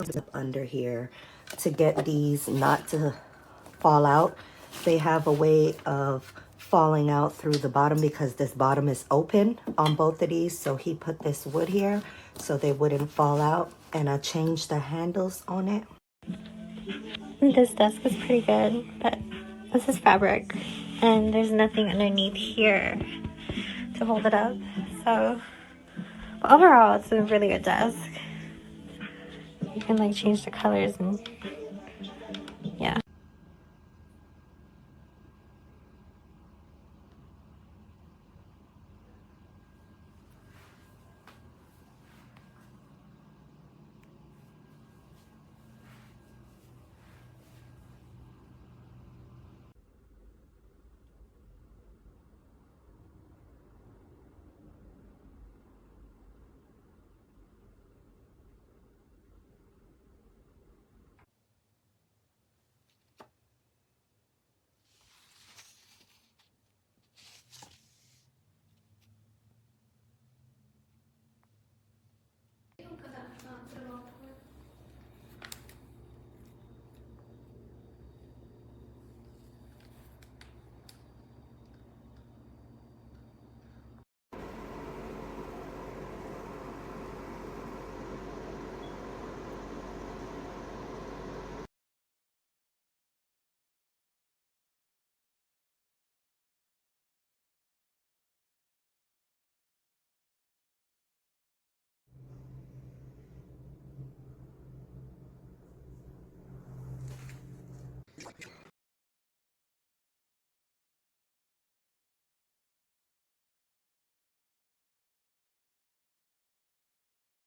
up under here to get these not to fall out. They have a way of falling out through the bottom because this bottom is open on both of these. So he put this wood here so they wouldn't fall out, and I changed the handles on it. This desk is pretty good, but this is fabric and there's nothing underneath here to hold it up. So overall, it's a really good desk. You can like change the colors and